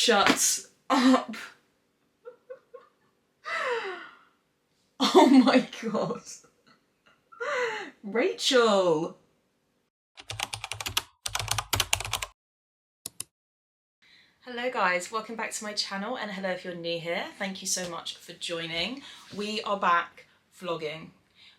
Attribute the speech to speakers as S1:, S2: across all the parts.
S1: Shut up. Oh my god. Rachel. Hello guys, welcome back to my channel, and hello if you're new here. Thank you so much for joining. We are back vlogging.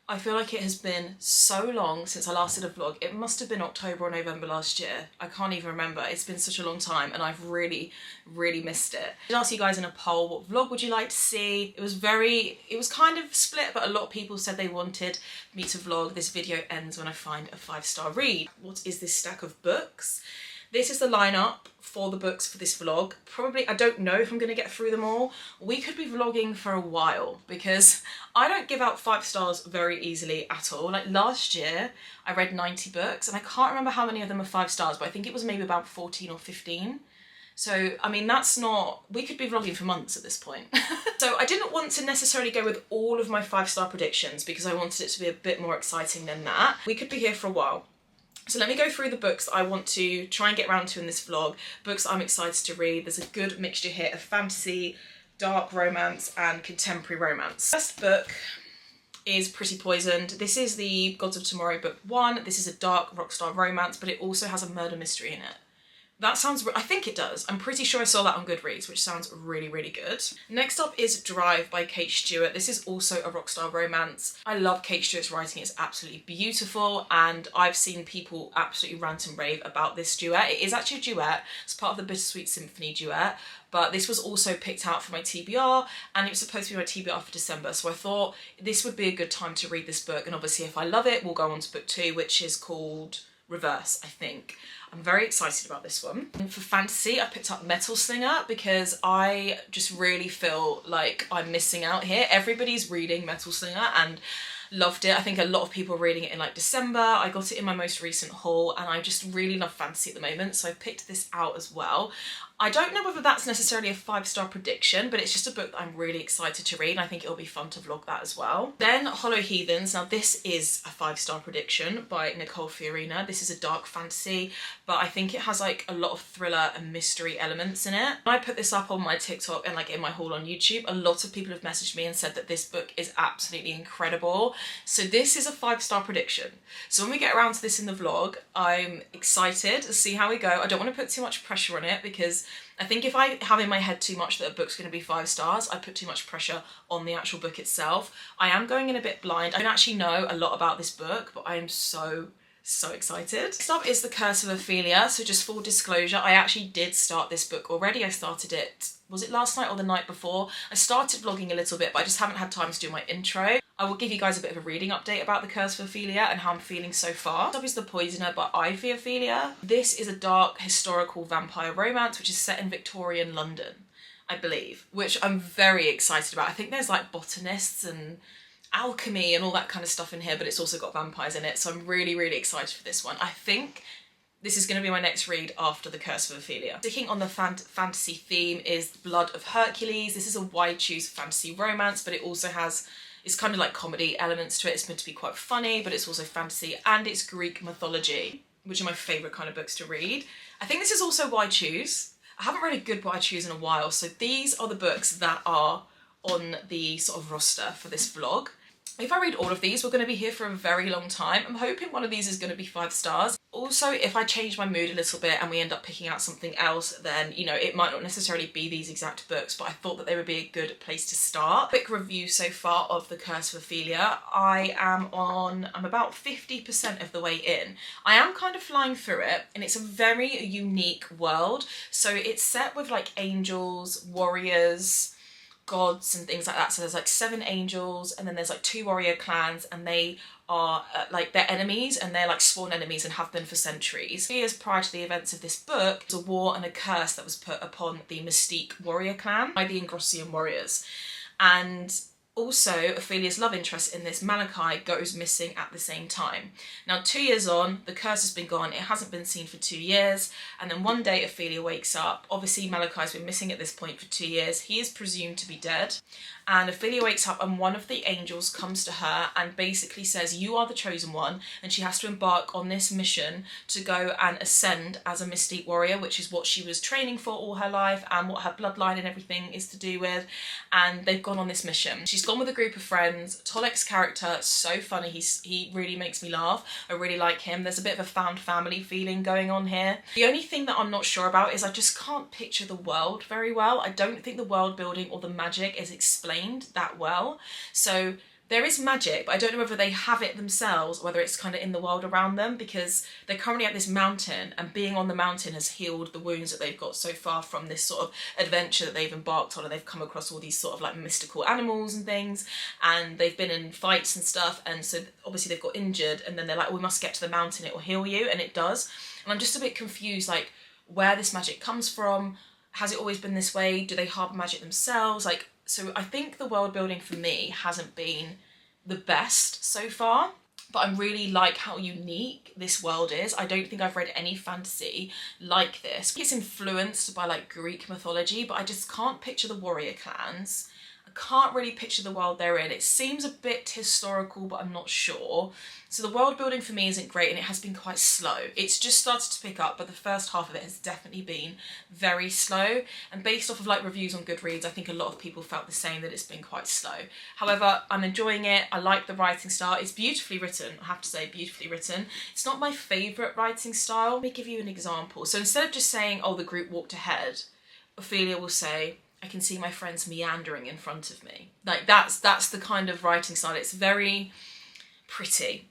S1: I feel like it has been so long since I last did a vlog. It must have been October or November last year. I can't even remember. It's been such a long time and I've really missed it. I did ask you guys in a poll, what vlog would you like to see? It was kind of split, but a lot of people said they wanted me to vlog. This video ends when I find a 5-star read. What is this stack of books? This is the lineup for the books for this vlog. Probably, I don't know if I'm going to get through them all. We could be vlogging for a while because I don't give out 5 stars very easily at all. Like last year, I read 90 books and I can't remember how many of them are 5 stars, but I think it was maybe about 14 or 15. So, I mean, that's not, we could be vlogging for months at this point. So I didn't want to necessarily go with all of my 5-star predictions because I wanted it to be a bit more exciting than that. We could be here for a while. So let me go through the books that I want to try and get around to in this vlog, books I'm excited to read. There's a good mixture here of fantasy, dark romance and contemporary romance. First book is Pretty Poisoned. This is the Gods of Tomorrow book 1. This is a dark rockstar romance, but it also has a murder mystery in it. That sounds, I think it does. I'm pretty sure I saw that on Goodreads, which sounds really good. Next up is Drive by Kate Stewart. This is also a rockstar romance. I love Kate Stewart's writing, it's absolutely beautiful, and I've seen people absolutely rant and rave about this duet. It is actually a duet, it's part of the Bittersweet Symphony duet, but this was also picked out for my TBR, and it was supposed to be my TBR for December, so I thought this would be a good time to read this book, and obviously if I love it, we'll go on to book 2, which is called Reverse, I think. I'm very excited about this one. And for fantasy, I picked up Metal Slinger because I just really feel like I'm missing out here. Everybody's reading Metal Slinger and loved it. I think a lot of people are reading it in like December. I got it in my most recent haul and I just really love fantasy at the moment, so I picked this out as well. I don't know whether that's necessarily a 5-star prediction, but it's just a book that I'm really excited to read and I think it'll be fun to vlog that as well. Then Hollow Heathens. Now this is a 5-star prediction by Nicole Fiorina. This is a dark fantasy, but I think it has like a lot of thriller and mystery elements in it. When I put this up on my TikTok and like in my haul on YouTube, a lot of people have messaged me and said that this book is absolutely incredible. So this is a 5-star prediction. So when we get around to this in the vlog, I'm excited to see how we go. I don't want to put too much pressure on it because I think if I have in my head too much that a book's going to be 5 stars, I put too much pressure on the actual book itself. I am going in a bit blind. I don't actually know a lot about this book, but I am so excited. Next up is The Curse of Ophelia. So just full disclosure, I actually did start this book already. I started it, was it last night or the night before? I started vlogging a little bit, but I just haven't had time to do my intro. I will give you guys a bit of a reading update about The Curse of Ophelia and how I'm feeling so far. Next up is The Poisoner by Ivy Ophelia. This is a dark historical vampire romance which is set in Victorian London, I believe, which I'm very excited about. I think there's like botanists and alchemy and all that kind of stuff in here, but it's also got vampires in it, so I'm really excited for this one. I think this is going to be my next read after The Curse of Ophelia. Sticking on the fantasy theme is Blood of Hercules. This is a Why Choose fantasy romance, but it also has, it's kind of like comedy elements to it. It's meant to be quite funny, but it's also fantasy and it's Greek mythology, which are my favourite kind of books to read. I think this is also Why Choose. I haven't read a good Why Choose in a while, so these are the books that are on the sort of roster for this vlog. If I read all of these, we're going to be here for a very long time. I'm hoping one of these is going to be 5 stars. Also, if I change my mood a little bit and we end up picking out something else, then, you know, it might not necessarily be these exact books, but I thought that they would be a good place to start. Quick review so far of The Curse of Ophelia. I'm about 50% of the way in. I am kind of flying through it, and it's a very unique world. So it's set with like angels, warriors, gods and things like that. So there's like 7 angels and then there's like 2 warrior clans, and they are like they're enemies, and they're like sworn enemies and have been for centuries. 3 years prior to the events of this book, there was a war and a curse that was put upon the Mystique warrior clan by the Ingrossian warriors, and also Ophelia's love interest in this, Malachi, goes missing at the same time. Now 2 years on, the curse has been gone, it hasn't been seen for 2 years, and then one day Ophelia wakes up. Obviously Malachi's been missing at this point for 2 years. He is presumed to be dead, and Ophelia wakes up and one of the angels comes to her and basically says, you are the chosen one, and she has to embark on this mission to go and ascend as a Mystique warrior, which is what she was training for all her life and what her bloodline and everything is to do with. And they've gone on this mission. She's gone with a group of friends. Tolek's character, so funny, he really makes me laugh. I really like him. There's a bit of a found family feeling going on here. The only thing that I'm not sure about is I just can't picture the world very well. I don't think the world building or the magic is explained that well. So there is magic, but I don't know whether they have it themselves or whether it's kind of in the world around them, because they're currently at this mountain, and being on the mountain has healed the wounds that they've got so far from this sort of adventure that they've embarked on, and they've come across all these sort of like mystical animals and things, and they've been in fights and stuff, and so obviously they've got injured, and then they're like, we must get to the mountain, it will heal you, and it does. And I'm just a bit confused, like, where this magic comes from. Has it always been this way? Do they harbour magic themselves? Like, so I think the world building for me hasn't been the best so far, but I really like how unique this world is. I don't think I've read any fantasy like this. It's influenced by like Greek mythology, but I just can't picture the warrior clans. I can't really picture the world they're in. It seems a bit historical, but I'm not sure. So the world building for me isn't great, and it has been quite slow. It's just started to pick up, but the first half of it has definitely been very slow. And based off of like reviews on Goodreads, I think a lot of people felt the same, that it's been quite slow. However, I'm enjoying it. I like the writing style. It's beautifully written, I have to say, beautifully written. It's not my favourite writing style. Let me give you an example. So instead of just saying, oh, the group walked ahead, Ophelia will say, I can see my friends meandering in front of me. Like that's the kind of writing style. It's very pretty.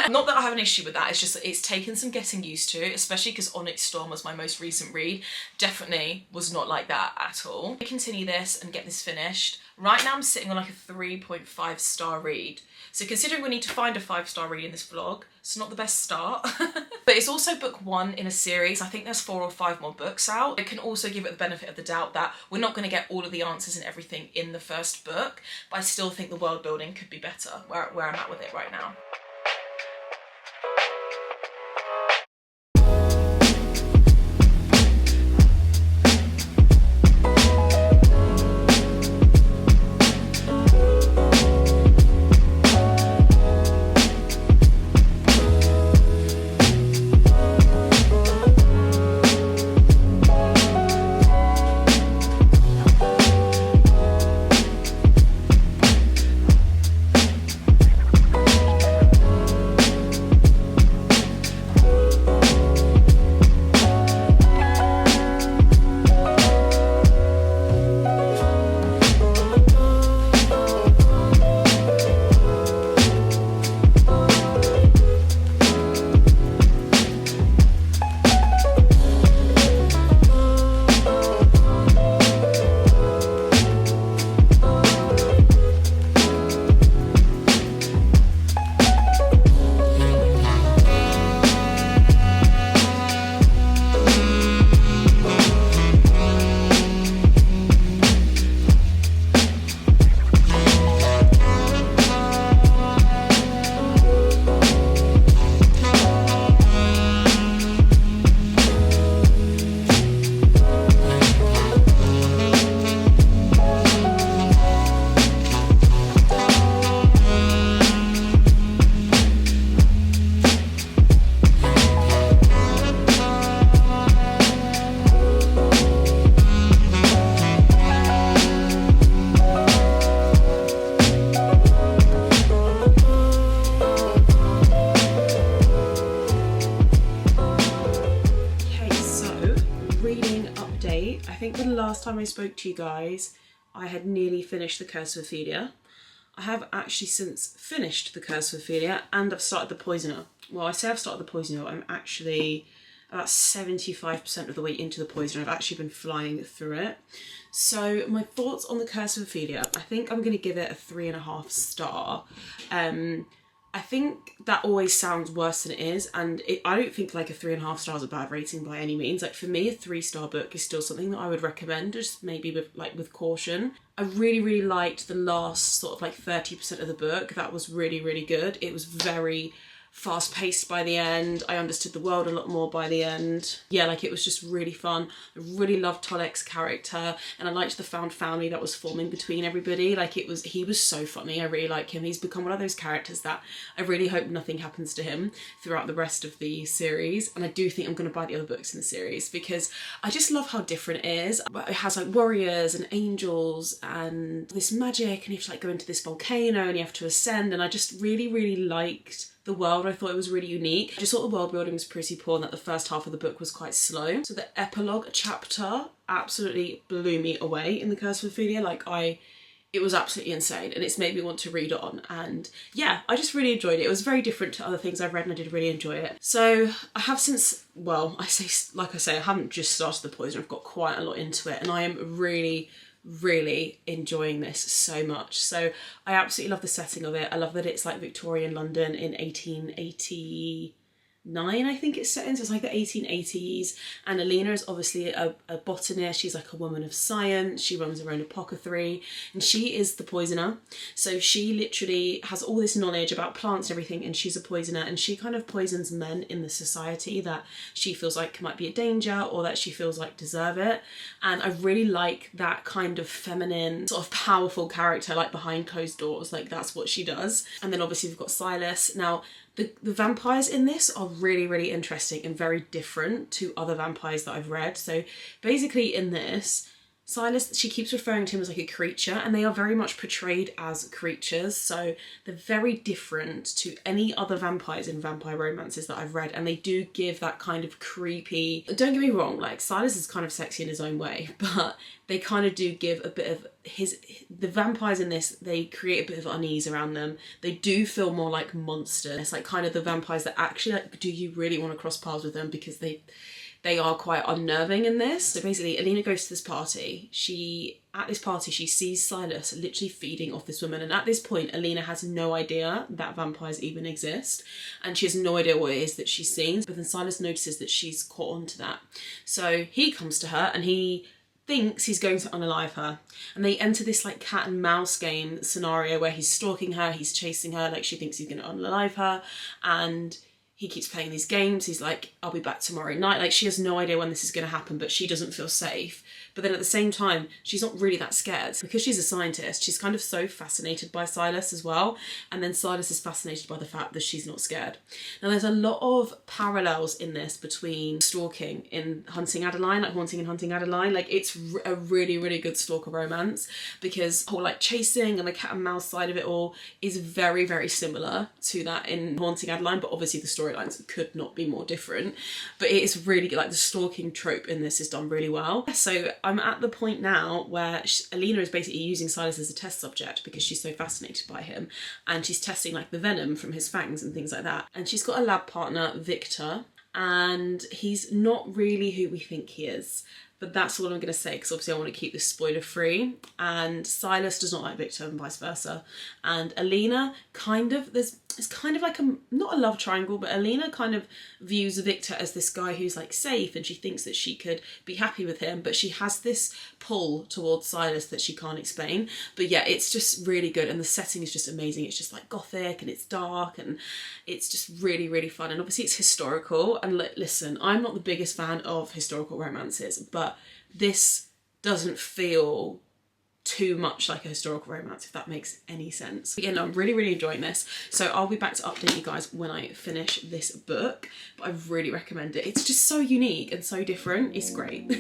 S1: Not that I have an issue with that, it's just that it's taken some getting used to, especially because Onyx Storm was my most recent read. Definitely was not like that at all. I continue this and get this finished. Right now I'm sitting on like a 3.5 star read. So considering we need to find a 5-star read in this vlog, it's not the best start. But it's also book 1 in a series. I think there's 4 or 5 more books out. I can also give it the benefit of the doubt that we're not going to get all of the answers and everything in the first book, but I still think the world building could be better where I'm at with it right now. Last time I spoke to you guys, I had nearly finished The Curse of Ophelia. I have actually since finished The Curse of Ophelia, and I've started The Poisoner. Well, I say I've started The Poisoner, I'm actually about 75% of the way into The Poisoner. I've actually been flying through it. So my thoughts on The Curse of Ophelia, I think I'm going to give it a 3.5 star. I think that always sounds worse than it is, and I don't think like a 3.5 stars is a bad rating by any means. Like for me, a 3-star book is still something that I would recommend, just maybe with caution. I really liked the last sort of like 30% of the book. That was really good. It was very fast paced by the end. I understood the world a lot more by the end. Yeah, like it was just really fun. I really loved Tolek's character, and I liked the found family that was forming between everybody. Like he was so funny. I really like him. He's become one of those characters that I really hope nothing happens to him throughout the rest of the series. And I do think I'm going to buy the other books in the series because I just love how different it is. It has like warriors and angels and this magic, and you have to like go into this volcano and you have to ascend, and I just really, really liked the world. I thought it was really unique. I just thought the world building was pretty poor and that the first half of the book was quite slow. So the epilogue chapter absolutely blew me away in The Curse of Ophelia. It was absolutely insane, and it's made me want to read on. And yeah, I just really enjoyed it. It was very different to other things I've read, and I did really enjoy it. So I have since, well, I haven't just started The Poison. I've got quite a lot into it, and I am really, really enjoying this so much. So I absolutely love the setting of it. I love that it's like Victorian London in 1889, I think it's set in, so it's like the 1880s, and Alina is obviously a botanist. She's like a woman of science. She runs her own apothecary, and she is the poisoner. So she literally has all this knowledge about plants and everything, and she's a poisoner, and she kind of poisons men in the society that she feels like might be a danger or that she feels like deserve it. And I really like that kind of feminine, sort of powerful character, like behind closed doors, like that's what she does. And then obviously we've got Silas. Now, the vampires in this are really, really interesting and very different to other vampires that I've read. So basically in this, Silas, she keeps referring to him as like a creature, and they are very much portrayed as creatures. So they're very different to any other vampires in vampire romances that I've read, and they do give that kind of creepy, don't get me wrong, like Silas is kind of sexy in his own way, but they kind of do give a bit of the vampires in this, they create a bit of unease around them. They do feel more like monsters. It's like kind of the vampires that actually, like, do you really want to cross paths with them, because they are quite unnerving in this. So basically, Alina goes to this party. At this party, she sees Silas literally feeding off this woman. And at this point, Alina has no idea that vampires even exist. And she has no idea what it is that she's seen. But then Silas notices that she's caught on to that. So he comes to her and he thinks he's going to unalive her. And they enter this like cat and mouse game scenario where he's stalking her, he's chasing her, like she thinks he's going to unalive her. And he keeps playing these games. He's like, I'll be back tomorrow night. Like, she has no idea when this is going to happen, but she doesn't feel safe. But then at the same time, she's not really that scared because she's a scientist. She's kind of so fascinated by Silas as well. And then Silas is fascinated by the fact that she's not scared. Now, there's a lot of parallels in this between stalking in Hunting Adeline, like Haunting and Hunting Adeline. Like, it's a really, really good stalker romance because the whole like chasing and the cat and mouse side of it all is very, very similar to that in Haunting Adeline. But obviously the storylines could not be more different. But it is really good. Like, the stalking trope in this is done really well. So I'm at the point now where Alina is basically using Silas as a test subject because she's so fascinated by him, and she's testing like the venom from his fangs and things like that. And she's got a lab partner, Victor, and he's not really who we think he is. But that's all I'm going to say because obviously I want to keep this spoiler free. And Silas does not like Victor and vice versa. And Alina it's kind of like not a love triangle, but Alina kind of views Victor as this guy who's like safe, and she thinks that she could be happy with him, but she has this pull towards Silas that she can't explain. But yeah, it's just really good, and the setting is just amazing. It's just like gothic and it's dark and it's just really, really fun. And obviously it's historical, and listen, I'm not the biggest fan of historical romances, but this doesn't feel too much like a historical romance, if that makes any sense. Again, I'm really, really enjoying this. So I'll be back to update you guys when I finish this book, but I really recommend it. It's just so unique and so different. It's great.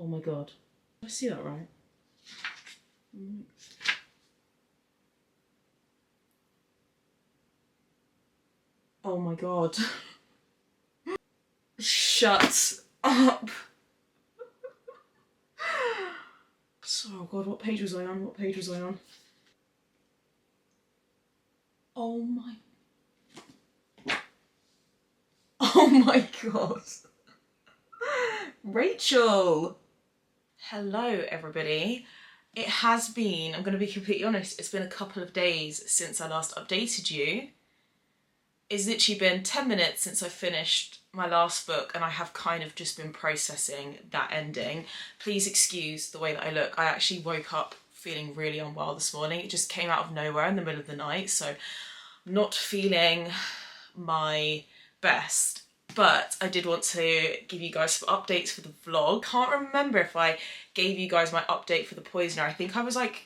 S1: Oh my god. Did I see that right? Oh my god. Shut up. So, oh god, what page was I on? What page was I on? Oh my... Oh my god. Rachel! Hello everybody. It has been, I'm going to be completely honest, it's been a couple of days since I last updated you. It's literally been 10 minutes since I finished my last book and I have kind of just been processing that ending. Please excuse the way that I look. I actually woke up feeling really unwell this morning. It just came out of nowhere in the middle of the night, so I'm not feeling my best. But I did want to give you guys some updates for the vlog. Can't remember if I gave you guys my update for The Poisoner. I think I was like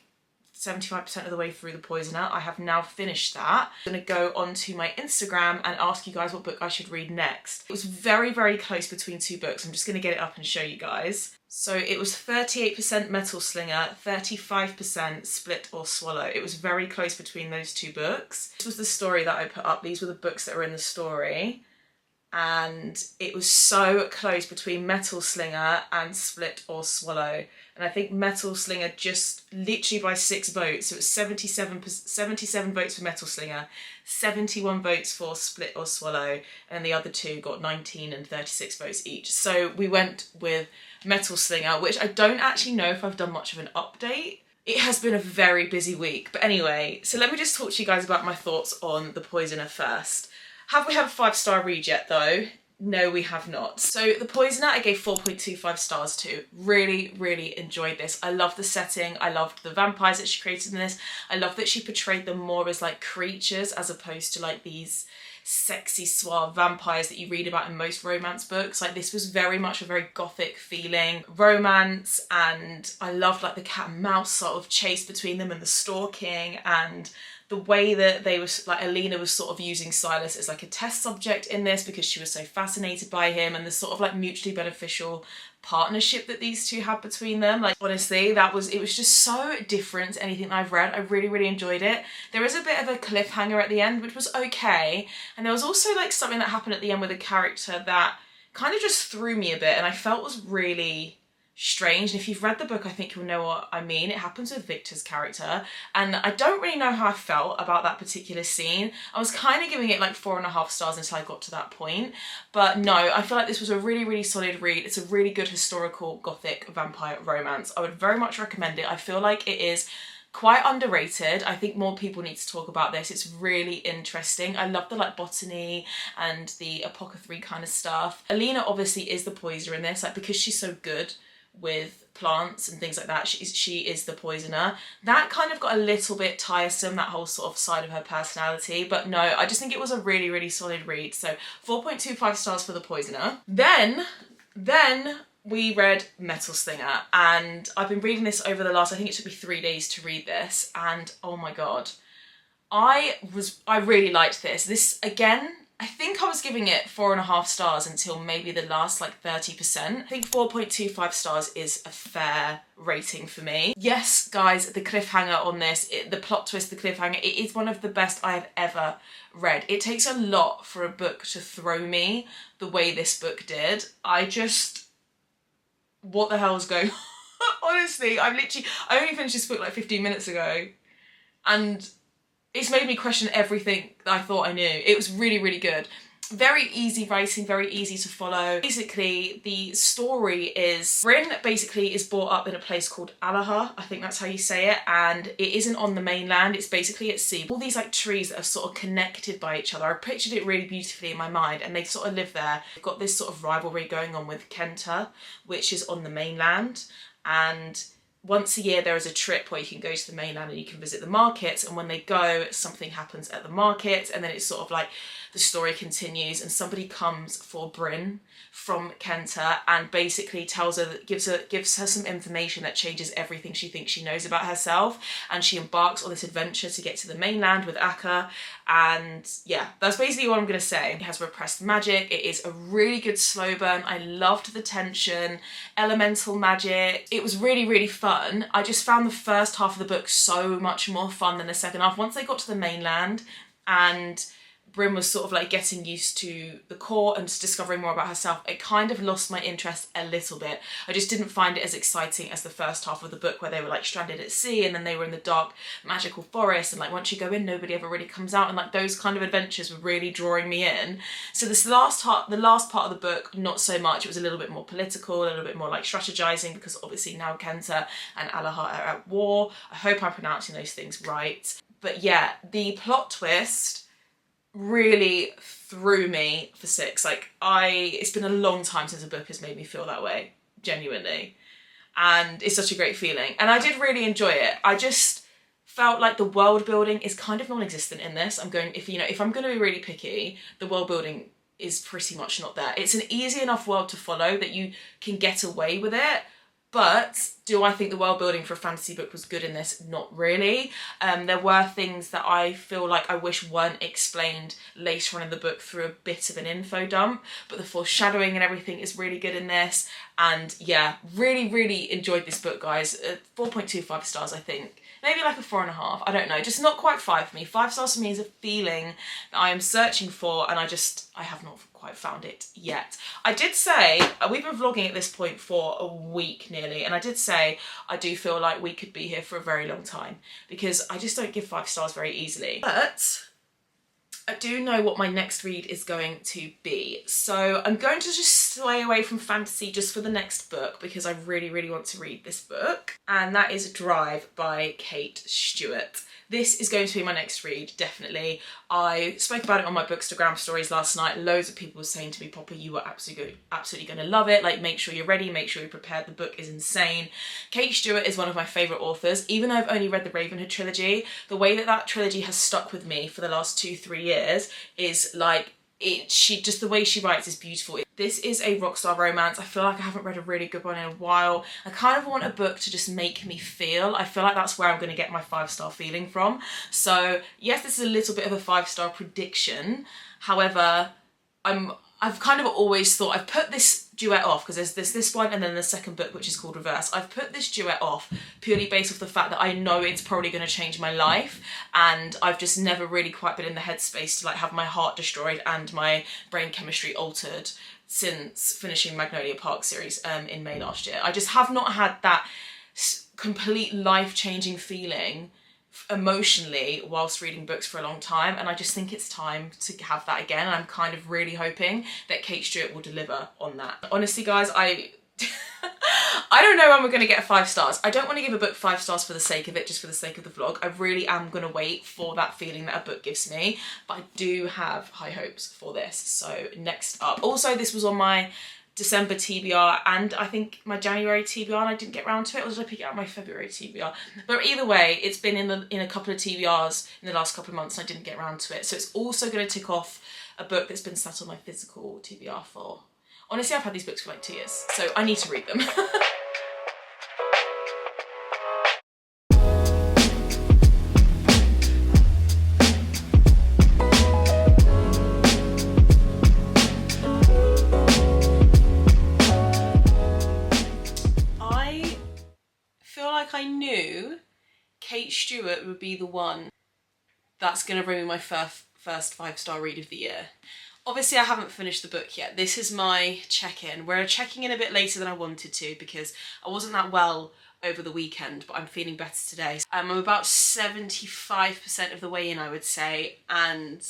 S1: 75% of the way through The Poisoner. I have now finished that. I'm gonna go onto my Instagram and ask you guys what book I should read next. It was very, very close between two books. I'm just gonna get it up and show you guys. So it was 38% Metal Slinger, 35% Split or Swallow. It was very close between those two books. This was the story that I put up. These were the books that were in the story. And it was so close between Metal Slinger and Split or Swallow. And I think Metal Slinger just literally by 6 votes. So it was 77 votes for Metal Slinger, 71 votes for Split or Swallow, and the other two got 19 and 36 votes each. So we went with Metal Slinger, which I don't actually know if I've done much of an update. It has been a very busy week. But anyway, so let me just talk to you guys about my thoughts on The Poisoner first. Have we had a 5-star read yet though? No, we have not. So The Poisoner I gave 4.25 stars to. Really, really enjoyed this. I loved the setting. I loved the vampires that she created in this. I love that she portrayed them more as like creatures as opposed to like these sexy suave vampires that you read about in most romance books. Like this was very much a very gothic feeling romance, and I loved like the cat and mouse sort of chase between them and the stalking, and the way that they was like Alina was sort of using Silas as like a test subject in this because she was so fascinated by him, and the sort of like mutually beneficial partnership that these two had between them. Like honestly, it was just so different to anything that I've read. I really, really enjoyed it. There is a bit of a cliffhanger at the end, which was okay. And there was also like something that happened at the end with a character that kind of just threw me a bit and I felt was really strange. And if you've read the book, I think you'll know what I mean. It happens with Victor's character, and I don't really know how I felt about that particular scene. I was kind of giving it like 4.5 stars until I got to that point, but no, I feel like this was a really, really solid read. It's a really good historical gothic vampire romance. I would very much recommend it. I feel like it is quite underrated. I think more people need to talk about this. It's really interesting. I love the like botany and the apothecary kind of stuff. Alina obviously is the poisoner in this, like because she's so good with plants and things like that, she is the poisoner. That kind of got a little bit tiresome, that whole sort of side of her personality, but no, I just think it was a really, really solid read. So 4.25 stars for The Poisoner. Then we read Metal Slinger, and I've been reading this over the last, I think it took me 3 days to read this, and oh my god, I really liked this. This again, I think I was giving it 4.5 stars until maybe the last like 30%. I think 4.25 stars is a fair rating for me. Yes, guys, the cliffhanger on this, the plot twist, the cliffhanger, it is one of the best I have ever read. It takes a lot for a book to throw me the way this book did. What the hell is going on? Honestly, I only finished this book like 15 minutes ago, and it's made me question everything that I thought I knew. It was really, really good. Very easy writing, very easy to follow. Basically, the story is Bryn basically is brought up in a place called Alaha, I think that's how you say it, and it isn't on the mainland, it's basically at sea. All these like trees that are sort of connected by each other. I pictured it really beautifully in my mind, and they sort of live there. They've got this sort of rivalry going on with Kenta, which is on the mainland, and once a year there is a trip where you can go to the mainland and you can visit the markets, and when they go, something happens at the market, and then it's sort of like the story continues, and somebody comes for Bryn from Kenta and basically tells her, gives her some information that changes everything she thinks she knows about herself, and she embarks on this adventure to get to the mainland with Akka. And yeah, that's basically what I'm gonna say. It has repressed magic. It is a really good slow burn. I loved the tension, elemental magic. It was really, really fun. I just found the first half of the book so much more fun than the second half. Once they got to the mainland and Bryn was sort of like getting used to the court and just discovering more about herself, it kind of lost my interest a little bit. I just didn't find it as exciting as the first half of the book, where they were like stranded at sea and then they were in the dark magical forest, and like once you go in nobody ever really comes out, and like those kind of adventures were really drawing me in. So this last part of the book, not so much. It was a little bit more political, a little bit more like strategizing, because obviously now Kenta and Alahar are at war. I hope I'm pronouncing those things right. But yeah, the plot twist really threw me for six. Like it's been a long time since a book has made me feel that way, genuinely. And it's such a great feeling. And I did really enjoy it. I just felt like the world building is kind of non-existent in this. If I'm going to be really picky, the world building is pretty much not there. It's an easy enough world to follow that you can get away with it. But do I think the world building for a fantasy book was good in this? Not really. There were things that I feel like I wish weren't explained later on in the book through a bit of an info dump, but the foreshadowing and everything is really good in this. And yeah, really, really enjoyed this book, guys. 4.25 stars, I think. Maybe like a 4.5, I don't know. Just not quite 5 for me. 5 stars for me is a feeling that I am searching for, and I have not quite found it yet. I did say, we've been vlogging at this point for a week nearly, and I did say I do feel like we could be here for a very long time, because I just don't give 5 stars very easily. But I do know what my next read is going to be. So I'm going to just sway away from fantasy just for the next book, because I really, really want to read this book. And that is Drive by Kate Stewart. This is going to be my next read, definitely. I spoke about it on my Bookstagram stories last night. Loads of people were saying to me, Poppy, you are absolutely going to love it. Like, make sure you're ready, make sure you're prepared. The book is insane. Kate Stewart is one of my favourite authors. Even though I've only read the Ravenhood trilogy, the way that trilogy has stuck with me for the last 2-3 years is like, just the way she writes is beautiful. This is a rockstar romance. I feel like I haven't read a really good one in a while. I kind of want a book to just make me feel. I feel like that's where I'm going to get my 5-star feeling from. So yes, this is a little bit of a 5-star prediction. However, I've kind of always thought, I've put this duet off because there's this one and then the second book, which is called Reverse. I've put this duet off purely based off the fact that I know it's probably going to change my life, and I've just never really quite been in the headspace to like have my heart destroyed and my brain chemistry altered since finishing Magnolia Park series in May last year. I just have not had that complete life-changing feeling emotionally whilst reading books for a long time, and I just think it's time to have that again, and I'm kind of really hoping that Kate Stewart will deliver on that. Honestly guys, I don't know when we're going to get 5 stars. I don't want to give a book 5 stars for the sake of it, just for the sake of the vlog. I really am going to wait for that feeling that a book gives me, but I do have high hopes for this. So next up, also this was on my December TBR and I think my January TBR, and I didn't get around to it, or did I pick it out my February TBR? But either way, it's been in a couple of TBRs in the last couple of months and I didn't get around to it. So it's also going to tick off a book that's been sat on my physical TBR for, honestly, I've had these books for like 2 years, so I need to read them. I knew Kate Stewart would be the one that's going to bring me my first 5-star read of the year. Obviously I haven't finished the book yet. This is my check-in. We're checking in a bit later than I wanted to because I wasn't that well over the weekend, but I'm feeling better today. I'm about 75% of the way in, I would say, and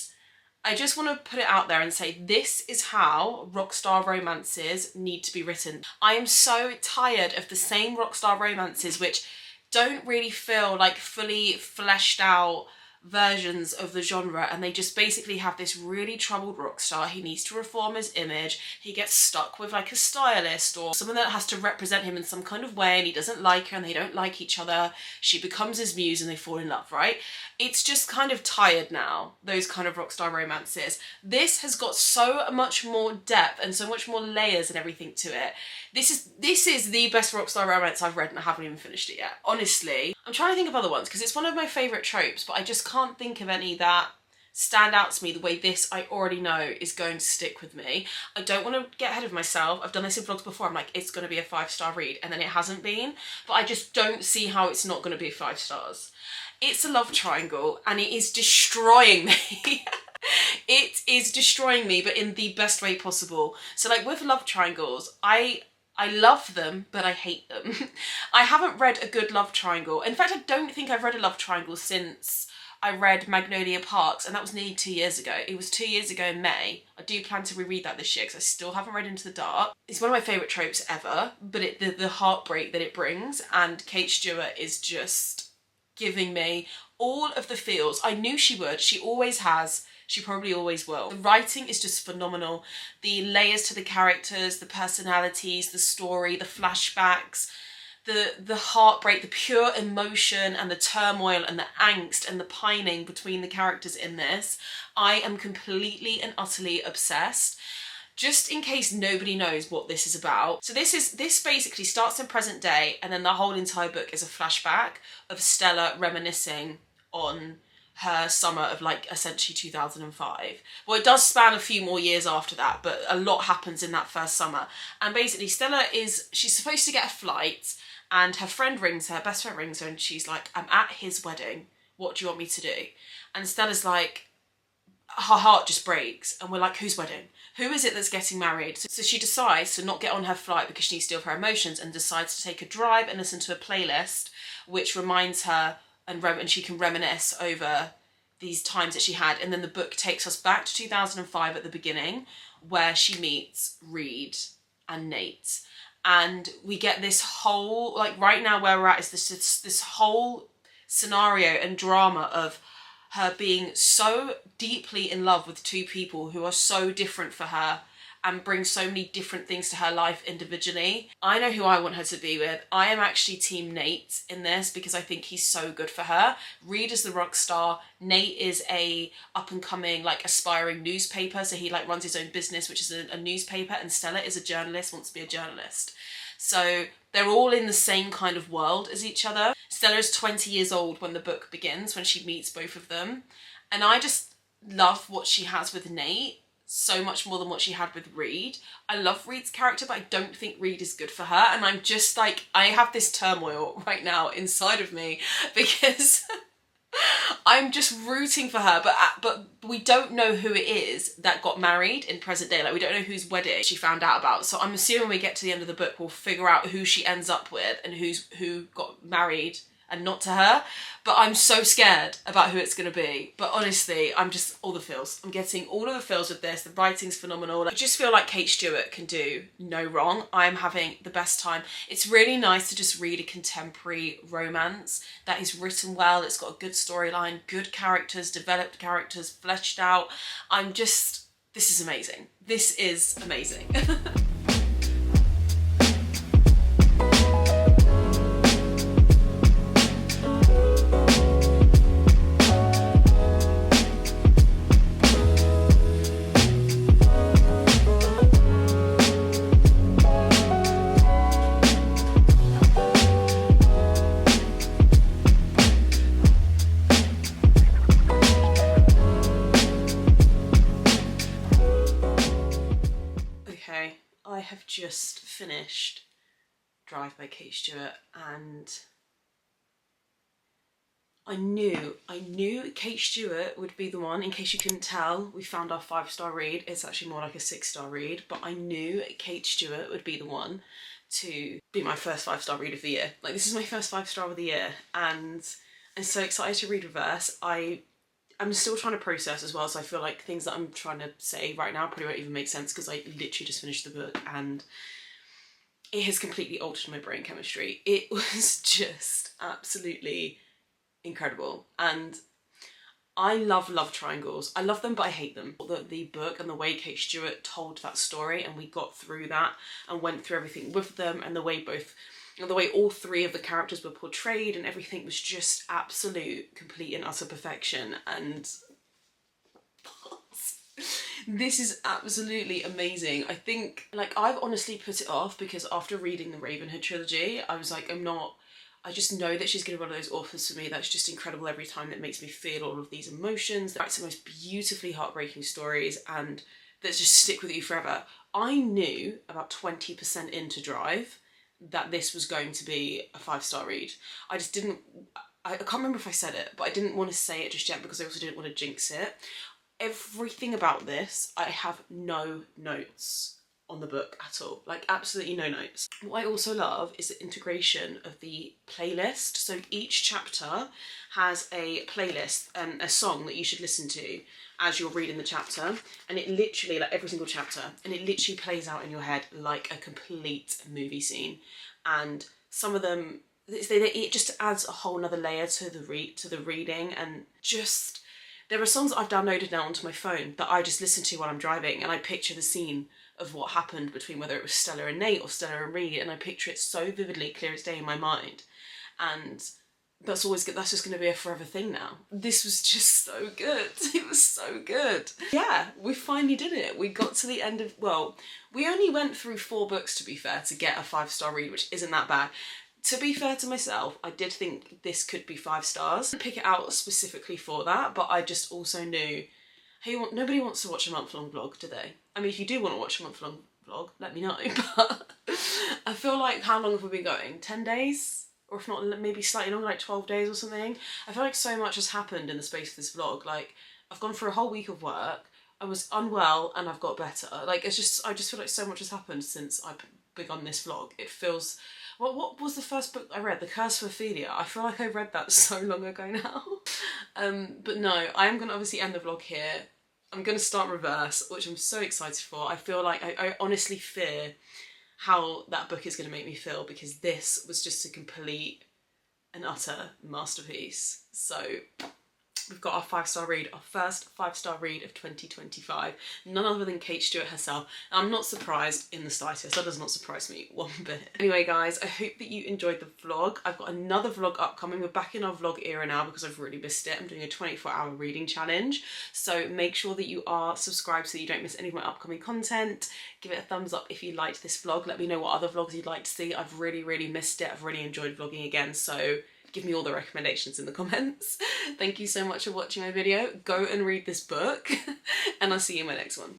S1: I just want to put it out there and say this is how rockstar romances need to be written. I am so tired of the same rockstar romances which don't really feel like fully fleshed out versions of the genre, and they just basically have this really troubled rock star. He needs to reform his image, he gets stuck with like a stylist or someone that has to represent him in some kind of way, and he doesn't like her and they don't like each other. She becomes his muse and they fall in love, right? It's just kind of tired now, those kind of rock star romances. This has got so much more depth and so much more layers and everything to it. This is the best rockstar romance I've read and I haven't even finished it yet. Honestly, I'm trying to think of other ones because it's one of my favourite tropes, but I just can't think of any that stand out to me the way this I already know is going to stick with me. I don't want to get ahead of myself. I've done this in vlogs before. I'm like, it's going to be a 5-star read, and then it hasn't been, but I just don't see how it's not going to be 5 stars. It's a love triangle and it is destroying me. It is destroying me, but in the best way possible. So like with love triangles, I love them, but I hate them. I haven't read a good love triangle. In fact, I don't think I've read a love triangle since I read Magnolia Parks, and that was nearly 2 years ago. It was 2 years ago in May. I do plan to reread that this year because I still haven't read Into the Dark. It's one of my favourite tropes ever, but the heartbreak that it brings, and Kate Stewart is just giving me all of the feels. I knew she would. She always has. She probably always will. The writing is just phenomenal. The layers to the characters, the personalities, the story, the flashbacks, the heartbreak, the pure emotion and the turmoil and the angst and the pining between the characters in this. I am completely and utterly obsessed. Just in case nobody knows what this is about. So this basically starts in present day, and then the whole entire book is a flashback of Stella reminiscing on her summer of like essentially 2005. Well, it does span a few more years after that, but a lot happens in that first summer. And basically Stella she's supposed to get a flight, and her friend rings her, best friend rings her, and she's like, I'm at his wedding, what do you want me to do? And Stella's like, her heart just breaks, and we're like, whose wedding? Who is it that's getting married? So she decides to not get on her flight because she needs to deal with her emotions, and decides to take a drive and listen to a playlist which reminds her and she can reminisce over these times that she had. And then the book takes us back to 2005 at the beginning, where she meets Reed and Nate. And we get this whole, like right now where we're at is this whole scenario and drama of her being so deeply in love with two people who are so different for her and bring so many different things to her life individually. I know who I want her to be with. I am actually team Nate in this because I think he's so good for her. Reed is the rock star. Nate is a up and coming like aspiring newspaper. So he like runs his own business, which is a newspaper, and Stella is a journalist, wants to be a journalist. So they're all in the same kind of world as each other. Stella is 20 years old when the book begins, when she meets both of them. And I just love what she has with Nate so much more than what she had with Reed. I love Reed's character, but I don't think Reed is good for her. And I'm just like, I have this turmoil right now inside of me because I'm just rooting for her, but we don't know who it is that got married in present day. Like we don't know whose wedding she found out about. So I'm assuming when we get to the end of the book, we'll figure out who she ends up with and who got married and not to her. But I'm so scared about who it's going to be. But honestly, I'm just all the feels. I'm getting all of the feels with this. The writing's phenomenal. I just feel like Kate Stewart can do no wrong. I'm having the best time. It's really nice to just read a contemporary romance that is written well. It's got a good storyline, good characters, developed characters, fleshed out. This is amazing. This is amazing. I have just finished Drive by Kate Stewart, and I knew Kate Stewart would be the one. In case you couldn't tell, we found our 5-star read. It's actually more like a 6-star read, but I knew Kate Stewart would be the one to be my first 5-star read of the year. Like, this is my first 5-star of the year, and I'm so excited to read Reverse. I'm still trying to process as well, so I feel like things that I'm trying to say right now probably won't even make sense because I literally just finished the book and it has completely altered my brain chemistry. It was just absolutely incredible, and I love triangles. I love them, but I hate them. The book and the way Kate Stewart told that story, and we got through that and went through everything with them, and the way all three of the characters were portrayed and everything was just absolute, complete and utter perfection. And this is absolutely amazing. I think, like, I've honestly put it off because after reading the Ravenhood trilogy, I was like, I just know that she's going to be one of those authors for me that's just incredible every time, that makes me feel all of these emotions, that writes the most beautifully heartbreaking stories and that just stick with you forever. I knew about 20% into Drive that this was going to be a 5-star read. I can't remember if I said it, but I didn't want to say it just yet because I also didn't want to jinx it. everything about this, I have no notes on the book at all, like absolutely no notes. What I also love is the integration of the playlist. So each chapter has a playlist, a song that you should listen to as you're reading the chapter, and it literally, like every single chapter, and it literally plays out in your head like a complete movie scene. And some of them, it just adds a whole nother layer to the reading. And just, there are songs that I've downloaded now onto my phone that I just listen to while I'm driving, and I picture the scene of what happened between whether it was Stella and Nate or Stella and Reed, and I picture it so vividly, clear as day in my mind. And that's always good. That's just going to be a forever thing now. This was just so good. It was so good. Yeah, we finally did it. We got to the end of, well, we only went through 4 books, to be fair, to get a 5-star read, which isn't that bad. To be fair to myself, I did think this could be 5 stars. I didn't pick it out specifically for that, but I just also knew, hey, nobody wants to watch a month-long vlog, do they? I mean, if you do want to watch a month-long vlog, let me know, but I feel like, how long have we been going? 10 days? Or if not, maybe slightly longer, like 12 days or something. I feel like so much has happened in the space of this vlog. Like, I've gone through a whole week of work, I was unwell, and I've got better. Like, it's just, I just feel like so much has happened since I've begun this vlog. It feels, what was the first book I read? The Curse of Ophelia. I feel like I read that so long ago now. But no, I am going to obviously end the vlog here. I'm going to start reverse, which I'm so excited for. I feel like, I honestly fear how that book is going to make me feel, because this was just a complete and utter masterpiece. So we've got our 5-star read, our first 5-star read of 2025. None other than Kate Stewart herself. I'm not surprised in the slightest. That does not surprise me one bit. Anyway, guys, I hope that you enjoyed the vlog. I've got another vlog upcoming. We're back in our vlog era now because I've really missed it. I'm doing a 24-hour reading challenge. So make sure that you are subscribed so you don't miss any of my upcoming content. Give it a thumbs up if you liked this vlog. Let me know what other vlogs you'd like to see. I've really, really missed it. I've really enjoyed vlogging again. So give me all the recommendations in the comments. Thank you so much for watching my video. Go and read this book, and I'll see you in my next one.